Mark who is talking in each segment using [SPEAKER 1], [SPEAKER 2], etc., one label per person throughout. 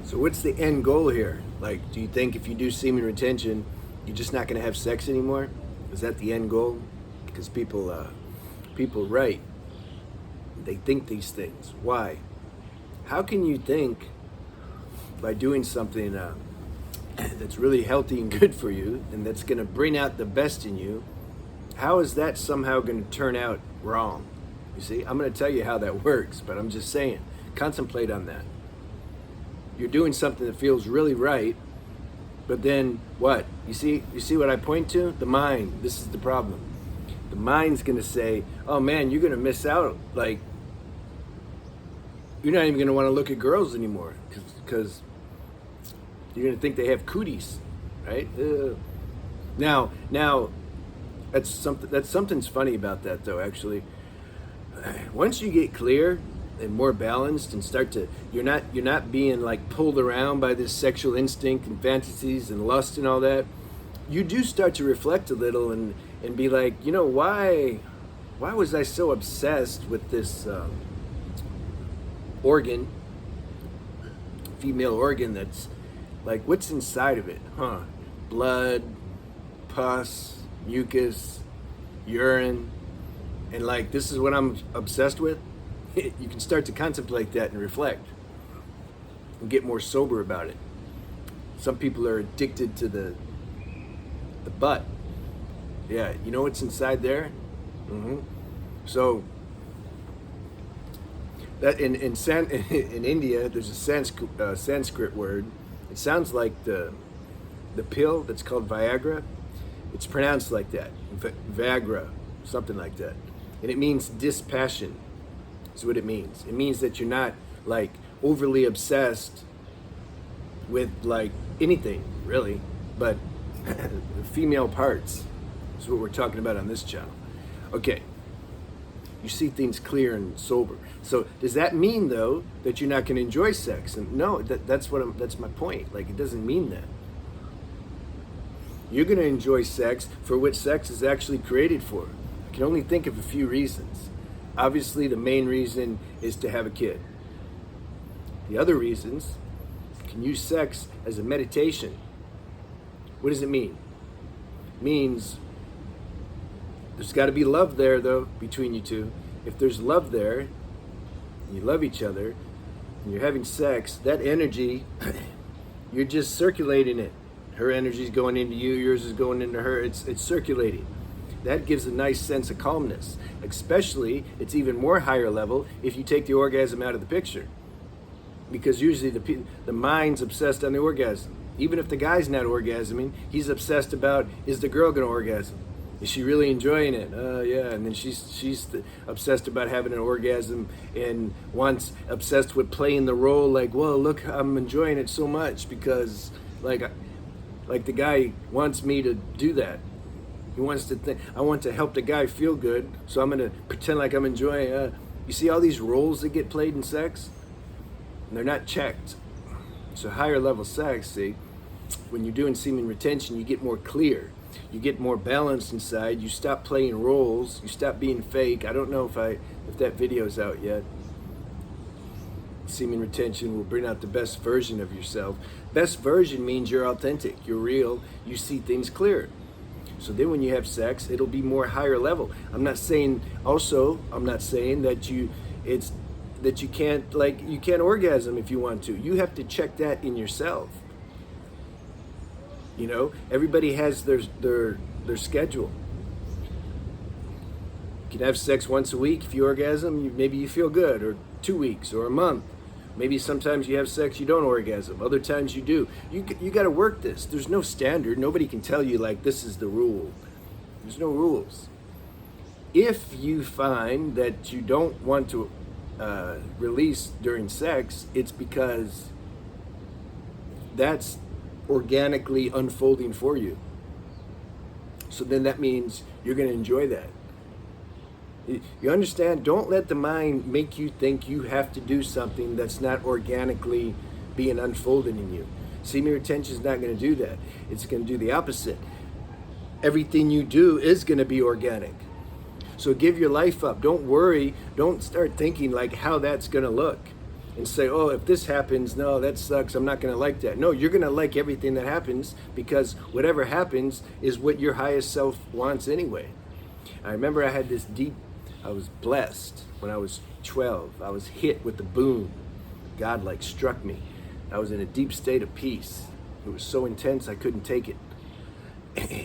[SPEAKER 1] So what's the end goal here? Like, do you think if you do semen retention, you're just not going to have sex anymore? Is that the end goal? Because people write, they think these things. Why? How can you think by doing something that's really healthy and good for you, and that's going to bring out the best in you? How is that somehow going to turn out wrong? You see, I'm going to tell you how that works, but I'm just saying, contemplate on that. You're doing something that feels really right, but then what? You see what I point to? The mind. This is the problem. The mind's going to say, oh man, you're going to miss out. Like, you're not even going to want to look at girls anymore because you're going to think they have cooties, right? Now, something's funny about that though, actually. Once you get clear and more balanced and start to, you're not being like pulled around by this sexual instinct and fantasies and lust and all that. You do start to reflect a little and be like, you know, why was I so obsessed with this organ, female organ, that's like, what's inside of it? Blood, pus, mucus, urine, and like, this is what I'm obsessed with? You can start to contemplate that and reflect and get more sober about it. Some people are addicted to the butt. Yeah, you know what's inside there? So that in India, there's a Sanskrit word. It sounds like the pill that's called Viagra. It's pronounced like that, Viagra, something like that, and it means dispassion. Is what it means. It means that you're not like overly obsessed with like anything really, but female parts is what we're talking about on this channel. Okay, you see things clear and sober. So does that mean though that you're not going to enjoy sex? And no, that's my point. Like, it doesn't mean that. You're going to enjoy sex for what sex is actually created for. I can only think of a few reasons. Obviously, the main reason is to have a kid. The other reasons, you can use sex as a meditation. What does it mean? It means there's got to be love there, though, between you two. If there's love there, and you love each other, and you're having sex, that energy, you're just circulating it. Her energy's going into you, yours is going into her. It's circulating. That gives a nice sense of calmness. Especially, it's even more higher level if you take the orgasm out of the picture. Because usually the mind's obsessed on the orgasm. Even if the guy's not orgasming, he's obsessed about, is the girl going to orgasm? Is she really enjoying it? Yeah. And then she's obsessed about having an orgasm, and once obsessed with playing the role, like, well, look, I'm enjoying it so much because like the guy wants me to do that. He wants to think, I want to help the guy feel good, so I'm going to pretend like I'm enjoying. You see all these roles that get played in sex? And they're not checked. So higher level sex, see, when you're doing semen retention, you get more clear. You get more balanced inside. You stop playing roles. You stop being fake. I don't know if that video's out yet. Semen retention will bring out the best version of yourself. Best version means you're authentic, you're real, you see things clear. So then when you have sex, it'll be more higher level. I'm not saying that you can't orgasm if you want to. You have to check that in yourself. You know, everybody has their schedule. You can have sex once a week. If you orgasm, maybe you feel good, or 2 weeks, or a month. Maybe sometimes you have sex, you don't orgasm. Other times you do. You got to work this. There's no standard. Nobody can tell you, like, this is the rule. There's no rules. If you find that you don't want to release during sex, it's because that's organically unfolding for you. So then that means you're going to enjoy that. You understand? Don't let the mind make you think you have to do something that's not organically being unfolded in you. Semen retention is not going to do that. It's going to do the opposite. Everything you do is going to be organic. So give your life up. Don't worry. Don't start thinking like how that's going to look. and say, oh, if this happens, no, that sucks, I'm not going to like that. No, you're going to like everything that happens, because whatever happens is what your highest self wants anyway. I remember I had this I was blessed when I was 12. I was hit with the boom. God like struck me. I was in a deep state of peace. It was so intense I couldn't take it.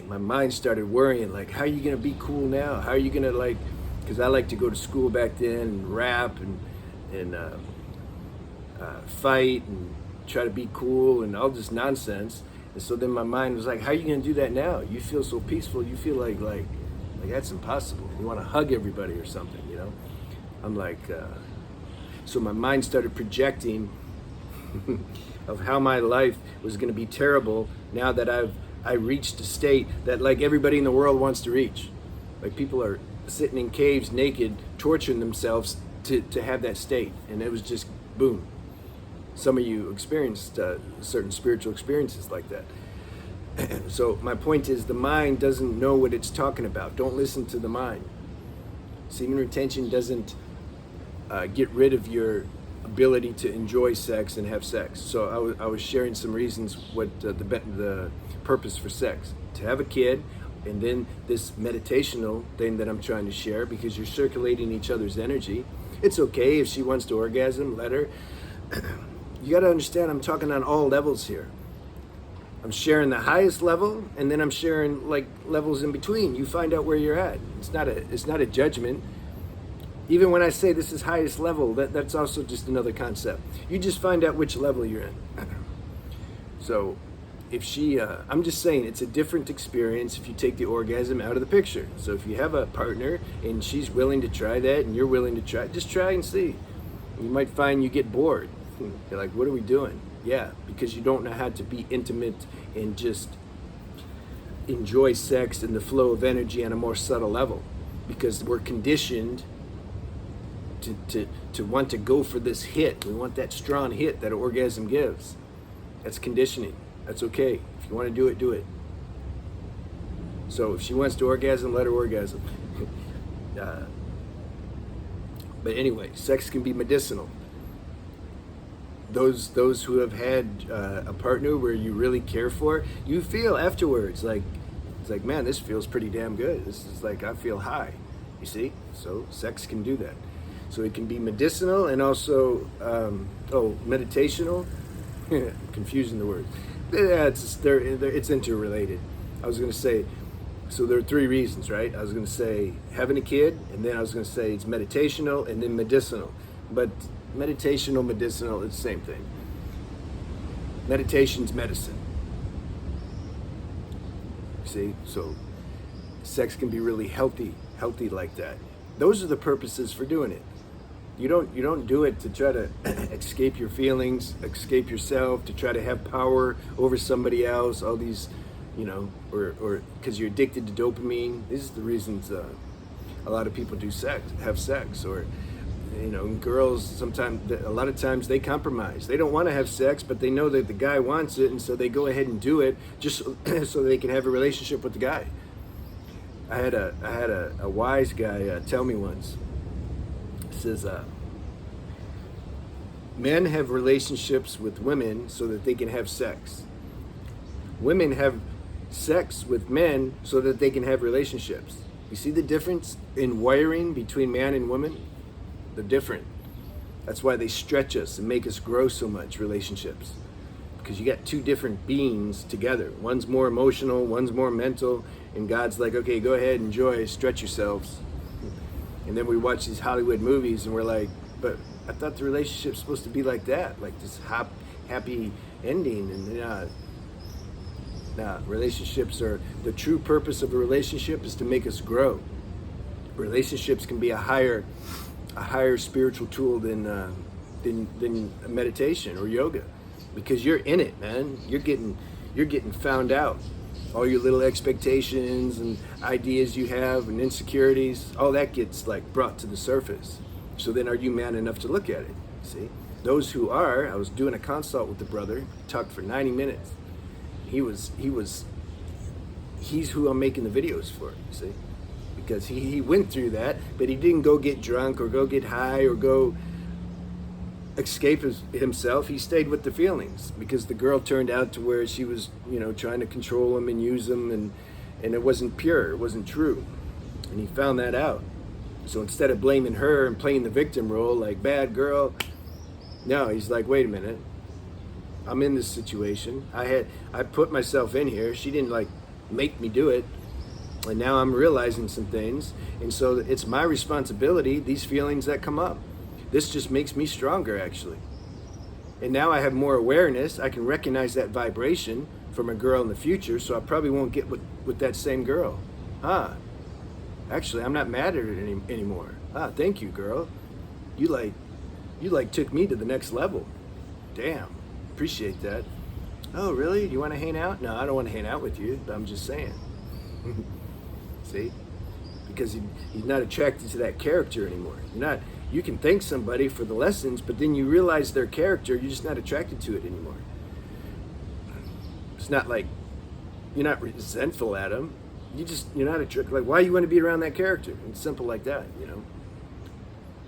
[SPEAKER 1] My mind started worrying, like, how are you going to be cool now? How are you going to, like, because I like to go to school back then and rap and fight and try to be cool and all this nonsense. And so then my mind was like, how are you going to do that now? You feel so peaceful. You feel like that's impossible. You want to hug everybody or something, you know? I'm like, so my mind started projecting of how my life was going to be terrible now that I reached a state that like everybody in the world wants to reach. Like people are sitting in caves naked, torturing themselves to have that state. And it was just boom. Some of you experienced certain spiritual experiences like that. So my point is, the mind doesn't know what it's talking about. Don't listen to the mind. Semen retention doesn't get rid of your ability to enjoy sex and have sex. So I was sharing some reasons what the purpose for sex. To have a kid, and then this meditational thing that I'm trying to share, because you're circulating each other's energy. It's okay if she wants to orgasm, let her. You got to understand, I'm talking on all levels here. I'm sharing the highest level, and then I'm sharing like levels in between. You find out where you're at. It's not a judgment. Even when I say this is highest level, that's also just another concept. You just find out which level you're in. So if I'm just saying, it's a different experience if you take the orgasm out of the picture. So if you have a partner and she's willing to try that and you're willing to try, just try and see. You might find you get bored. You're like, what are we doing? Yeah, because you don't know how to be intimate and just enjoy sex and the flow of energy on a more subtle level. Because we're conditioned to want to go for this hit. We want that strong hit that an orgasm gives. That's conditioning. That's okay. If you want to do it, do it. So if she wants to orgasm, let her orgasm. But anyway, sex can be medicinal. Those who have had a partner where you really care for, you feel afterwards like, it's like, man, this feels pretty damn good. This is like, I feel high. You see? So sex can do that. So it can be medicinal and also, meditational. Confusing the words. Yeah, it's interrelated. I was going to say, so there are three reasons, right? I was going to say having a kid, and then I was going to say it's meditational and then medicinal. But meditational, medicinal, it's the same thing. Meditation's medicine. See, so sex can be really healthy like that. Those are the purposes for doing it. You don't do it to try to escape your feelings, escape yourself, to try to have power over somebody else, all these, or because you're addicted to dopamine. These are the reasons a lot of people have sex, or, girls a lot of times they compromise. They don't want to have sex, but they know that the guy wants it, and so they go ahead and do it just so they can have a relationship with the guy. I had a wise guy tell me once. Says men have relationships with women so that they can have sex. Women have sex with men so that they can have relationships. You see the difference in wiring between man and woman? They're different. That's why they stretch us and make us grow so much, relationships. Because you got two different beings together. One's more emotional, one's more mental, and God's like, okay, go ahead, enjoy, stretch yourselves. And then we watch these Hollywood movies and we're like, but I thought the relationship's supposed to be like that, like this happy ending. And relationships are, the true purpose of a relationship is to make us grow. Relationships can be a higher spiritual tool than meditation or yoga, because you're in it, man. You're getting found out. All your little expectations and ideas you have and insecurities, all that gets like brought to the surface. So then are you man enough to look at it? See? Those who are, I was doing a consult with the brother, talked for 90 minutes. He's who I'm making the videos for, see? Because he went through that, but he didn't go get drunk or go get high or go escape himself, he stayed with the feelings because the girl turned out to where she was, trying to control him and use him, and it wasn't pure, it wasn't true. And he found that out. So instead of blaming her and playing the victim role, like bad girl, no, he's like, wait a minute, I'm in this situation. I put myself in here. She didn't like make me do it. And now I'm realizing some things. And so it's my responsibility, these feelings that come up. This just makes me stronger, actually. And now I have more awareness. I can recognize that vibration from a girl in the future, so I probably won't get with that same girl. Actually, I'm not mad at her anymore. Thank you, girl. You took me to the next level. Damn, appreciate that. Oh, really? You want to hang out? No, I don't want to hang out with you, but I'm just saying. See? Because he's not attracted to that character anymore. You can thank somebody for the lessons, but then you realize their character, you're just not attracted to it anymore. It's not like you're not resentful at them. You're not attracted. Like, why you want to be around that character? It's simple like that,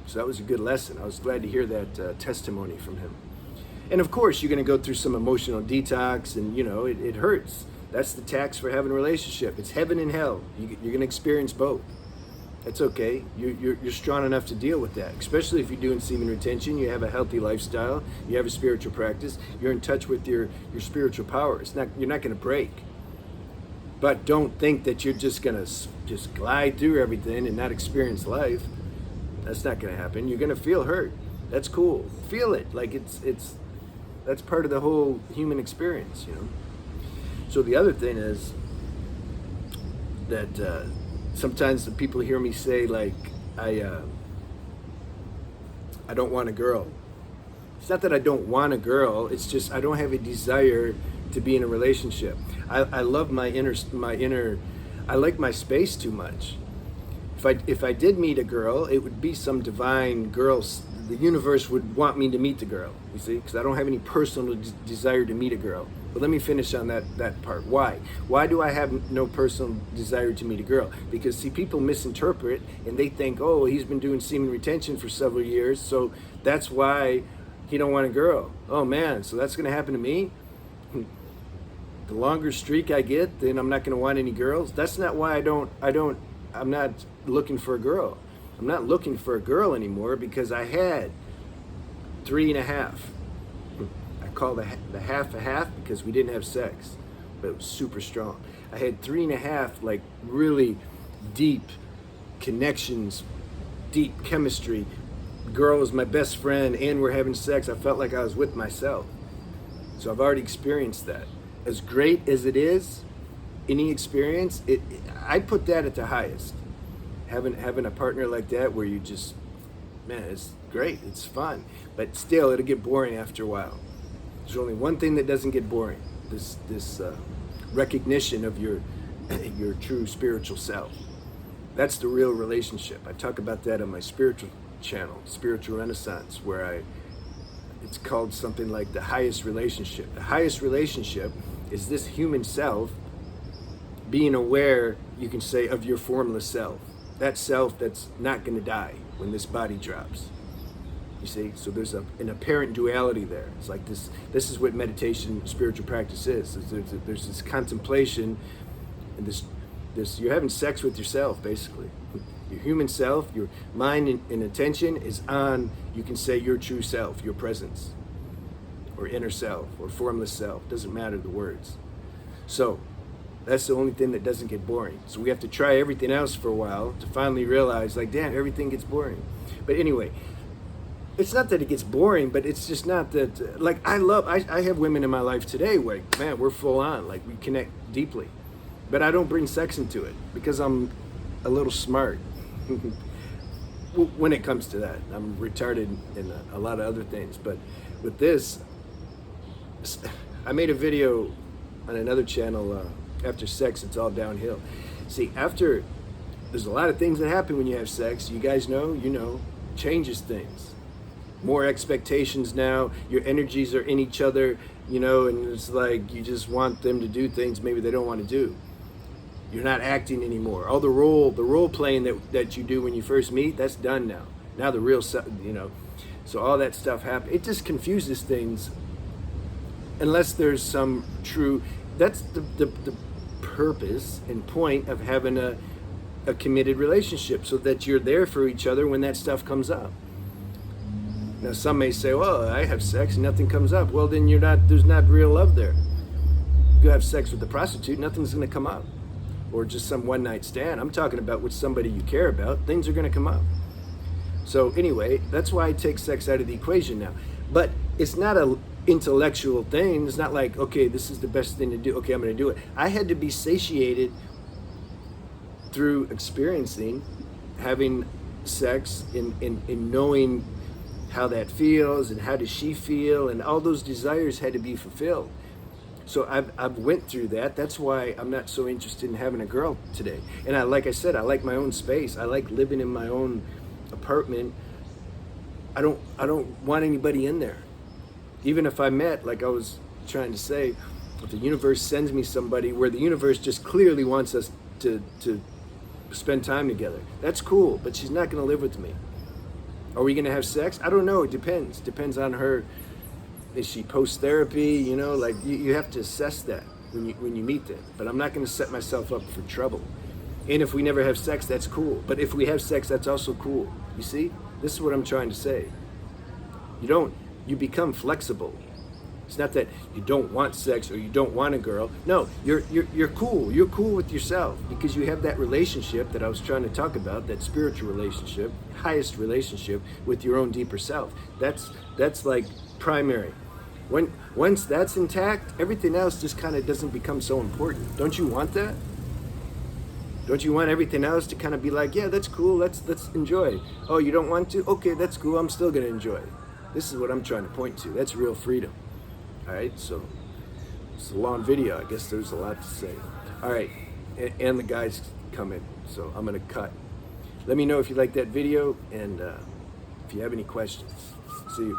[SPEAKER 1] So that was a good lesson. I was glad to hear that testimony from him. And of course, you're going to go through some emotional detox, and it hurts. That's the tax for having a relationship. It's heaven and hell. You're going to experience both. That's okay. You're strong enough to deal with that, especially if you're doing semen retention. You have a healthy lifestyle. You have a spiritual practice. You're in touch with your spiritual power. You're not going to break. But don't think that you're just going to just glide through everything and not experience life. That's not going to happen. You're going to feel hurt. That's cool. Feel it. Like that's part of the whole human experience, So the other thing is that sometimes the people hear me say, like, I don't want a girl. It's not that I don't want a girl. It's just I don't have a desire to be in a relationship. I love my inner. I like my space too much. If I did meet a girl, it would be some divine girl. The universe would want me to meet the girl. You see, because I don't have any personal desire to meet a girl. But let me finish on that part. Why? Why do I have no personal desire to meet a girl? Because, see, people misinterpret and they think, oh, he's been doing semen retention for several years, so that's why he don't want a girl. Oh, man, so that's going to happen to me? The longer streak I get, then I'm not going to want any girls? That's not why I'm not looking for a girl. I'm not looking for a girl anymore because I had 3.5. I call the half a half because we didn't have sex, but it was super strong. I had 3.5 like really deep connections, deep chemistry. Girl was my best friend and we're having sex. I felt like I was with myself. So I've already experienced that. As great as it is, any experience, I put that at the highest. Having a partner like that where you just, man, it's great, it's fun, but still it'll get boring after a while. There's only one thing that doesn't get boring: this recognition of your true spiritual self. That's the real relationship. I talk about that on my spiritual channel, Spiritual Renaissance, where it's called something like the highest relationship. The highest relationship is this human self being aware, you can say, of your formless self. That self that's not going to die when this body drops. You see, so there's an apparent duality there. It's like this is what meditation, spiritual practice is. There's this contemplation, and this you're having sex with yourself, basically. Your human self, your mind and attention is on, you can say, your true self, your presence, or inner self, or formless self. Doesn't matter the words. So that's the only thing that doesn't get boring. So we have to try everything else for a while to finally realize, like, damn, everything gets boring. But anyway, it's not that it gets boring, but it's just not that, like, I have women in my life today where, man, we're full on, like, we connect deeply. But I don't bring sex into it because I'm a little smart. When it comes to that, I'm retarded in a lot of other things. But with this, I made a video on another channel, after sex, it's all downhill. See, there's a lot of things that happen when you have sex. You guys know, changes things. More expectations now. Your energies are in each other, and it's like you just want them to do things maybe they don't want to do. You're not acting anymore. All the role playing that you do when you first meet, that's done now. Now the real, So all that stuff happens. It just confuses things unless there's some true, that's the purpose and point of having a committed relationship, so that you're there for each other when that stuff comes up. Now some may say, well, I have sex and nothing comes up. Well, then there's not real love there. You have sex with a prostitute, nothing's going to come up. Or just some one night stand. I'm talking about with somebody you care about, things are going to come up. So anyway, that's why I take sex out of the equation now. But it's not a intellectual thing. It's not like, okay, this is the best thing to do. Okay, I'm going to do it. I had to be satiated through experiencing, having sex, in knowing how that feels and how does she feel, and all those desires had to be fulfilled. So I've went through that. That's why I'm not so interested in having a girl today. And like I said, I like my own space. I like living in my own apartment. I don't want anybody in there. Even if I met, like I was trying to say, if the universe sends me somebody where the universe just clearly wants us to spend time together, that's cool, but she's not going to live with me. Are we going to have sex? I don't know. It depends on her. Is she post-therapy? You know, like you have to assess that when you meet them. But I'm not going to set myself up for trouble. And if we never have sex, that's cool. But if we have sex, that's also cool. You see? This is what I'm trying to say. You become flexible. It's not that you don't want sex or you don't want a girl. No, you're cool. You're cool with yourself because you have that relationship that I was trying to talk about, that spiritual relationship, highest relationship with your own deeper self. That's like primary. Once that's intact, everything else just kind of doesn't become so important. Don't you want that? Don't you want everything else to kind of be like, yeah, that's cool, let's enjoy. Oh, you don't want to? Okay, that's cool, I'm still going to enjoy it. This is what I'm trying to point to. That's real freedom. All right, so it's a long video. I guess there's a lot to say. All right, and the guys come in, so I'm going to cut. Let me know if you like that video and if you have any questions. See you.